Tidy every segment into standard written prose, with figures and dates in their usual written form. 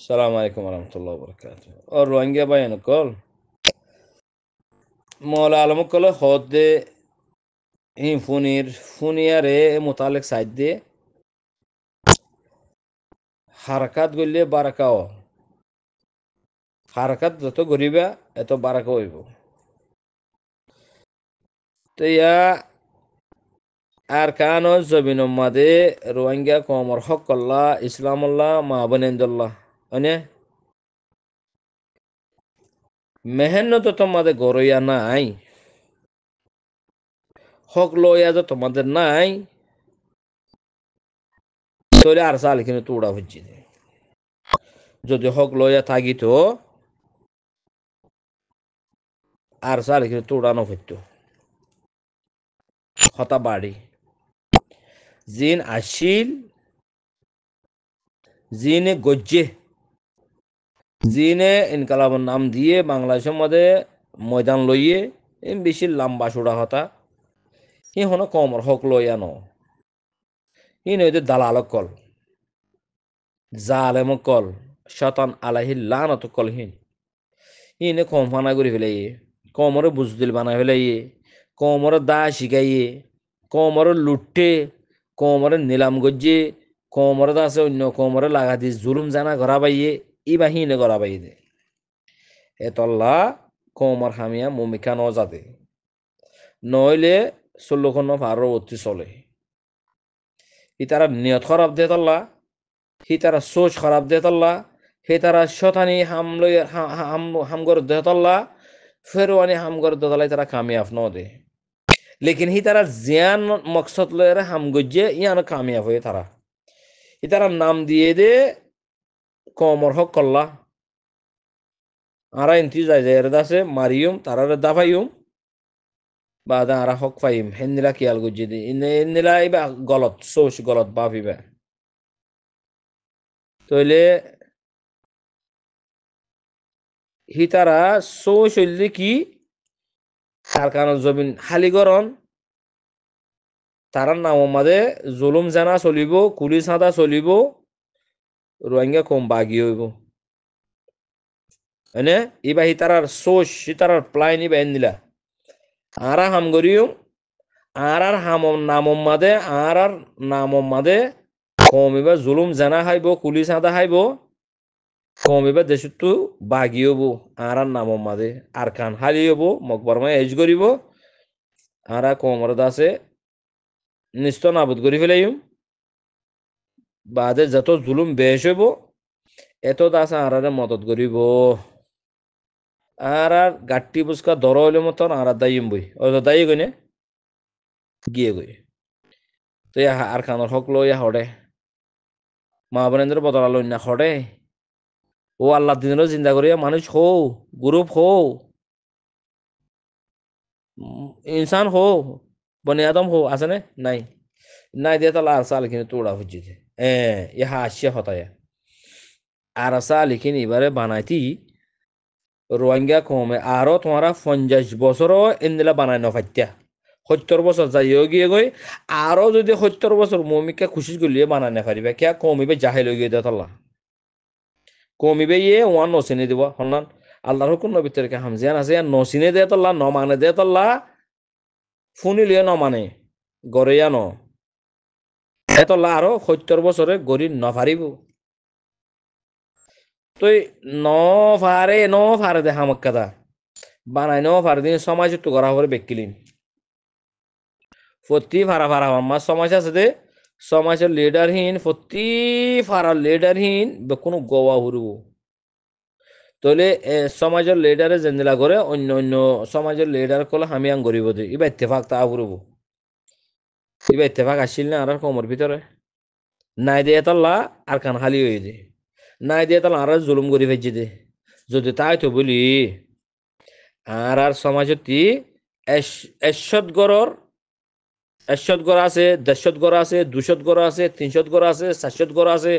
Assalamu alaikum warahmatullahi wabarakatuh. Or Rohingya bayan kol. Mola alamu kol khode in funiyare mutalik saide harakat gulle barakao. Harakat যত গরিবা এত বারাকা হইব। তো ইয়া আর কানো জবিন মাদে রোহিঙ্গা কমর হক আল্লাহ ইসলাম আল্লাহ মা বনেন্দুল্লাহ মানে মেহেন্নত তোমাদের গরইয়া নাই হক লইয়া যে তোমাদের নাই তাহলে আর সাল কিন্তু তুড়া হচ্ছে যদি হক লইয়া থাকিত আর সাল কিন্তু তুড়ানো হইতো হতা বাড়ি জিন আসিল জিনে গজ্জে জিনে ইনকালাবের নাম দিয়ে বাংলাদেশের মধ্যে ময়দান লইয়ে বেশি লম্বা সুড়া হতা হি হনো কমর হক লইয়া ন হি নইতে দালাল কল জালেম কল শতান আলাহি লানত কল হিনে কম ফানা করে ফেলাইয়ে কমরে বুজদিল বানাই ফেলাইয়ে কমরে দা শিখাইয়ে কমরে লুটে কমরে নিলাম গজ্জে কমরে দাসে অন্য কমরে লাগা দি জুলুম জানা ঘরা পাইয়ে ইবা হিনে ঘরা পাইয়ে দে এতল্লা কমর হামিয়া মমিকা ন যাতে নইলে 16 ফারো অতি চলে হি তারা নিয়ত খারাপ দে তল্লা হি তারা সোচ খারাপ দে তল্লা হি তারা শতানি হামগর দে তল্লা ফেরওয়ানি হামগর দে তল্লাই তারা কামিয়াব ন দে लेकिन ही तारा जियान मकसद लय हम गुज्जे ইয়ান কামিয়াব হয়ে তারা হি তারা নাম দিয়ে দে কমর হক কল্লা আরা ইন্তি যায় যায় দাসে মারিয়ম তারা দাফাইম বাদা আরা হক ফাইম হেন্দিলা কিয়াল গুজ্জে দি ইন্দিলা ইবা গলত সোচ গলত বাফিবা তইলে হি তারা সোচ হইলে কি কারখানা জমিন হালিগরণ তারার নাম মাদে জুলুম জানা চলিব কুলি সাদা চলিব রোহিঙ্গা কম বাগি হইব হয়নে ইবা হিতারার সোচ হিতারার প্লাইন ইবা এন্দিলা আরা হাম গরিও আর নামম মাদে আর নামম মাদে কমিবা জুলুম জানা হাইব কুলি সাদা হাইব কমিবা দেশতো বাগি হব আর নামম মাদে আর খান হালি হব মকবরমা এজ করিব আর কমর দাসে নিস্ত নাবুদ করি ফেলাইম বাদে যত জুলুম বেশ হইব এত দাসে আর মদত করিব আর গাট্টি বুসকা দর হইলে মতন আর দাইম বই ও দায়ী গইনে গিয়ে গই তো আর খানোর হক লইয়া হড়ে মা বোনেদের বদলা লই না হড়ে ও আল্লাহ দিনেরও চিন্তা করিয়া মানুষ হও গ্রুপ হও ইনসান হো বনি আদম হো আছে না নাই নাই দিয়ে তাহলে আর সাল কিন্তু তোড়া হচ্ছে ইহা আসছে হতায়া আর সাল এখানে এবারে বানাইতি রোহিঙ্গা কমে আরো তোমারা 50 বছরও এনদিলা বানাই নফাইত্যা 70 বছর যাইও গিয়ে গই আরো যদি 70 বছর মমিকা খুশি গলিয়ে বানাই না পারিবা কে কমিবে জাহেল হয়ে গিয়ে তাল্লা কমিবে ইয়ে ওয়ান নসিনে দিব হন্নান আল্লাহর হুকুম নবীর তরিকা হামজিয়ান আছে নসিনে দে তাল্লা ন মানে দে তাল্লা ফুনিলিয়ে ন মানে গড়েয়া ন এতল্লা আরো 70 বছরে গড়ি নফারিব তুই ন ফারে দে হামক্কাদা বানাই ন ফারে দিন সমাজ একটু করা হবে বেকিলিন প্রতি ফারা ফারা আমার সমাজ আছে দে সমাজের লিডারহীন প্রতি ফারা লিডারহীন কোনো গোয়া হুরব তাহলে সমাজের লিডারে জেন্দিলা করে অন্য অন্য সমাজের লিডার কলে আমি আং গরিব দে ইবা ইত্তেফাক তা হুরব ইবা ইত্তেফাক আসছিল না আর কমর ভিতরে নাই দিয়ে তাল্লা আর কান খালি হয়ে দে নাই দিয়ে তাল্লা আর জুলুম করি ফেলছে দে যদি তাই তো বলি আর সমাজতি এশত গড়র 100 ঘর আছে 150 ঘর আছে 200 ঘর আছে 300 ঘর আছে 400 ঘর আছে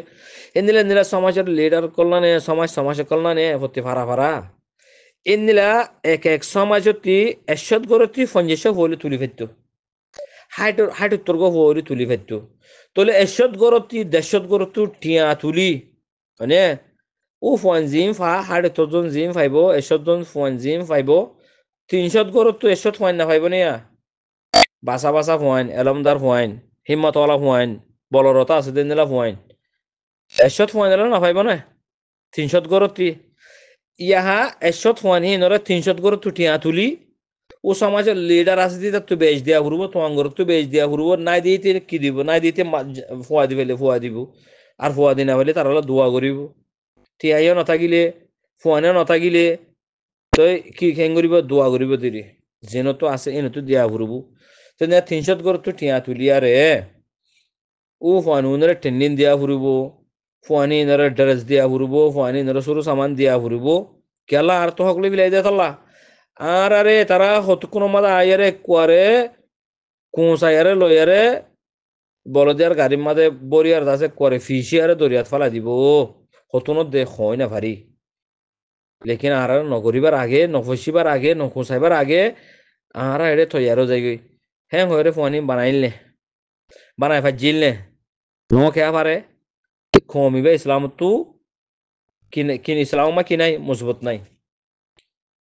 এনিলা নিলা সমাজের লিডার কল্যাণে সমাজের কল্যাণে হতে ফারা ফারা এনিলা এক এক সমাজতি 100 ঘরতি 50 হলে তুলি ফেলত হাইট হলে তুলি ফেলত তোলে 100 ঘরতি 150 ঘরতি টিয়া তুলি মানে ও ফুয়ান জিম ফা হাড়ে তোজন জিম ফাইব 100 জন ফুয়ান জিম ফাইব 300 গরত তো 100 ফুয়ান না ফাইব নিয়া বাসা বাসা ফুয়াইন এলমদার ফুয়াইন হিম্মতওয়ালা ফুয়াইন বলরতা আছে দিনলা ফুয়াইন 100 ফুয়াইন না ফাইব না 300 গরতি ইয়াহা 100 ফুয়াইন হি নরে 300 গরত তুটিয়া তুলি ও সমাজের লিডার আছে দিতে তো বেচ দিয়া ফুরব তোমার ঘর তো বেচ দিয়া ফুরব নাই দিতে কি দিব নাই দিতে ফুয়া দিবে ফুয়া দিব আর ফুয়া দিনা বলে তার হলো দোয়া করিব টিয়াইও নাথাকিলে ফুয়ানেও নাথাকিলে তই কি খেং করিব দোয়া করিব তিৰি যেন তো আছে এনতো দিয়া ফুরব তেনে 300 ঘর তো টিয়া তুলিয়ারে ও ফুয়ানুনরে টেন্ডিন দিয়া ফুরব ফুয়ানি নরে ড্রেস দিয়া ফুরব ফুয়ানি নরে সরু সামান দিয়া ফুরব কেলা আর তো সকলে বিলাই দিয়া থাল্লা আর আরে তারা হতকুনো মাদা আয়ারে কুয়ারে কুঁসাইয়ারে লইয়ারে বলদিয়ার গাড়ির মাঝে বরিয়ার দাসে করে ফিসিয়ারে দরিয়াত ফালা দিব হতনো দে হয় না ভারি লেকিন আর নগরিবার আগে নফসিবার আগে নখুসাইবার আগে আর এড়ে থইয়ারও যাই গই হ্যাঁ হয়ে ফোয়ানি বানাইলে বানাই ফাজিল নে ন খেয়া পারে কমিবে ইসলাম তু কিন ইসলাম মা কি নাই মজবুত নাই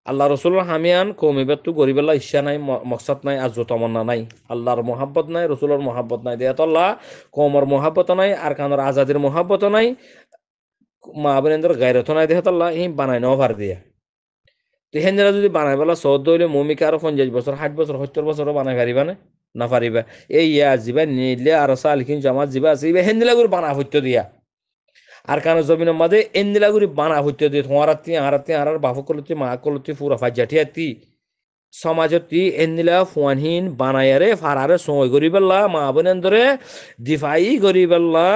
আল্লাহ রসুলের হামিয়ান কমিবে তু গরিবেলা ইচ্ছা নাই মকসাদ নাই আর তমন্না নাই আল্লাহর মহাব্বত নাই রসুলের মহাব্বত নাই দেয়াতল্লাহ কমর মহাব্বত নাই আর কানোর আজাদের মহাব্বত নাই মা বোনেদের গাইরত নাই দেহাতল্লাহ ই বানাই নেওয়া পার দিয়া তো হেন যদি বানাই পেলা চৌদ্দ হইলে মমিকে আরো 50 বছর 60 বছর 70 বছরও বানাই পারিবা না পারিবা এই ইয়া যিবা নিলে আর সালখিন জমা যিবা আছে হেন্দিলা করে বানা হইতে দিয়া আর কারণ জমিনের মাঝে এন্দিলা করে বানা হইতে দিয়ে তোমার আর বাপ কলতি মা কলতি পুরা ফাজাঠিয়াতি সমাজতি এন্দিলা ফুয়ানহীন বানায়ারে ফারারে সময় করি পেলা মা বোনের ধরে দিফাই করি পেলা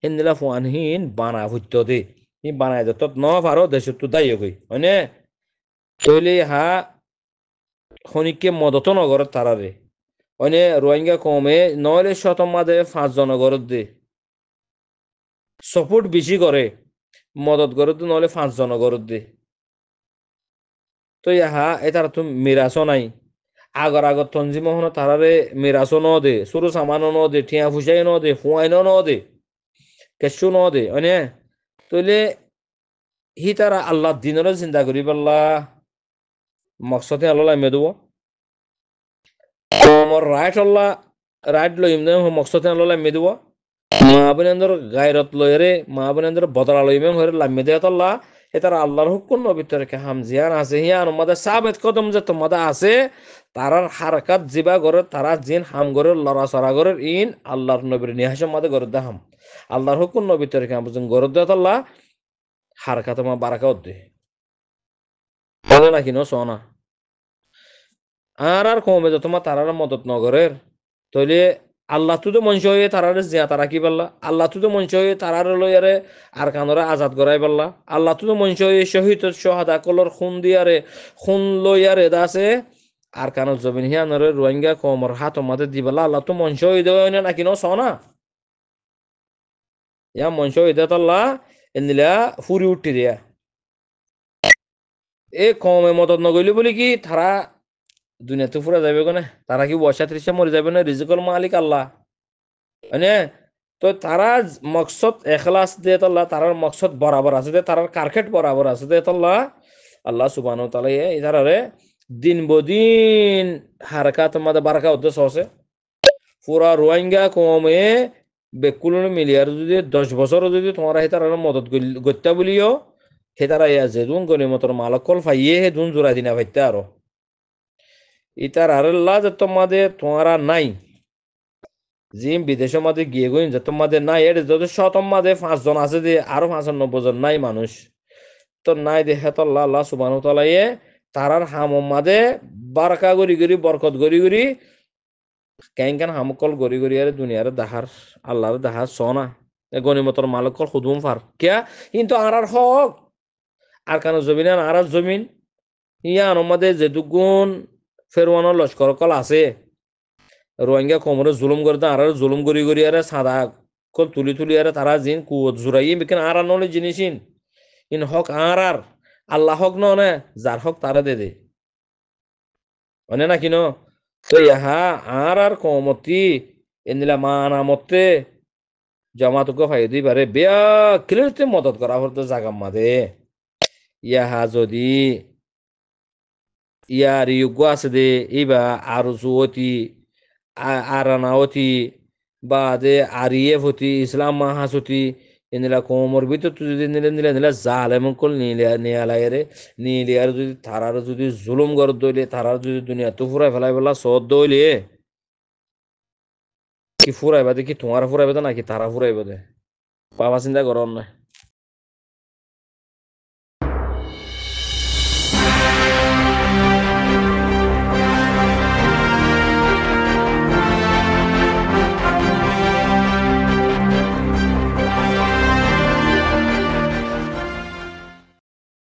এন্দিলা ফুয়ানহীন বানা হইতে দে ই বানাই যত ন ফারো দেশ তো দায়ী গই হয়নে তৈলে হা খনিককে মদত নগর তারারে অনে রোহিঙ্গা কমে নইলে শতম মাঝে 5 জন গরত দে সপোর্ট বেশি করে মদত গরত দে নইলে 5 জন গরত দে তো ইহা এটার তো মিরাসও নাই আগর তঞ্জিম হন তারারে মিরাসও ন দে সরু সামানো ন দে ঠিয়া ফুসাই ন দে ফুয়াইন ন দে কেসু ন দে অনে তইলে হি তারা আল্লাহ দিনের চিন্তা করি পাল্লা মকসদে আল্লাহ মেদব আমার রাইট লইম দে মকসদে আল্লাহ মেদব মা বোনেন্দর গায়রত লইরে মা বোনেন্দর বদলা লইমে হরে লাম্মে দেয় আল্লাহ এটার আল্লাহর হুকুম ভিতরে কে হামজিয়ান আছে হিয়ান মাদা সাবেত কদম যে তোমাদা আছে তারার হারকাত জিবা করে তারা জিন হাম করে লড়া সরা করে ইন আল্লাহর নবীর নিহাসম মাদে করে দেহাম আল্লাহর হুকুম ভিতরে কে বুঝুন গরত দেয় আল্লাহ হারকাত মা বারাকাত দে বলে নাকি ন সোনা আর কমে যে তোমার তারার মদত নগরের তইলে আল্লাহ তো মঞ্চ হয়ে তারার জিয়া তারা কি পারলা আল্লাহ তো মঞ্চ হয়ে তারার লইয়ারে আর কানরে আজাদ করাই পারলা আল্লাহ তো মঞ্চ হয়ে শহীদ শহাদা কলর খুন দিয়ারে খুন লইয়ারে দাসে আর কানত জমিন হিয়ানরে রোহিঙ্গা কমর হাত মাতে দিবালা আল্লাহ তো মঞ্চ হয়ে দেওয়া নাকি ন সনা ইয়া মঞ্চ হয়ে দেয় আল্লাহ এনিলা ফুরি উঠি দিয়া এ কমে মদত নগইলি বলি কি তারা দুনিয়াতে ফুরা যাবে কোনে তারা কি বর্ষা ত্রিশে মরে যাবে না রিজিকল মালিক আল্লাহ মানে তো তারা মকসদ এখলাস দিয়ে তাল্লাহ তারার মকসদ বরাবর আছে তারার কার্কেট বরাবর আছে দে তাল্লাহ আল্লাহ সুবহানাহু ওয়া তাআলা ইধারে দিন বদিন হারকাত মাদে বারাকা উদ্দেশ্য আছে পুরা রোহিঙ্গা কমে বেকুলন মিলিয়ার যদি 10 বছর যদি তোমার তার মদত করতে বলিও সে তারা ইয়া যে দুন গনিমতর মালকল ফাইয়ে হে দুন জোড়া দিনা ভাইতে আরো ইতার আল্লাহ যে তোমাদের তোমারা নাই জিম বিদেশের মাঝে গিয়ে গইন যে তোমাদের নাই এর যদি শতম মাঝে 5 জন আছে যে আরো 95 জন নাই মানুষ তো নাই দেখে তো আল্লাহ সুবহানাহু ওয়া তাআলা তারার হামম মাঝে বারাকা গরি গরি বরকত গরি গরি কেন হামকল গরি গরি আর দুনিয়ার দাহার আল্লাহর দাহার সোনা গনিমতর মালকল খুদুম ফার কিয়া কিন্তু আর হক আর কেন জমিন আর জমিন ইয়ান আমাদের যে দুগুণ ফেরওয়ানোর লস্কর কল আছে রোহিঙ্গা কোমরে জুলুম করে আর জুলুম করি আরে সাদা কল তুলি আরে তারা জিন কুয়ত জুরাই বিকেন আর নলে জিনিসিন ইন হক আর আল্লাহ হক নে যার হক তারা দে অনে না কিনো তো ইহা আর কমতি এনিলা মানা মতে জমাতুকে ফাই দিই পারে বেয়া ক্লিয়ারতে মদত করা হতো জাগার মাঝে ইয়া যদি ইয়ার ইয়োগ্য আছে দে ইবা আর জুয়তি আরানাওতি বা দে আরিয়েফ হতি ইসলাম মাহাসতি এনিলা কোমর ভিতর তুই যদি নিলে নিলে নিলে জাল এমন কল নিলে নিয়ালাইরে নিলে আর যদি তারার যদি জুলুম গর দইলে তারার যদি দুনিয়া তো ফুরাই ফেলাই বলা সদ দইলে কি ফুরাইবা দে কি তোমার ফুরাইবে নাকি তারা ফুরাইবে দে বাবা চিন্তা করন না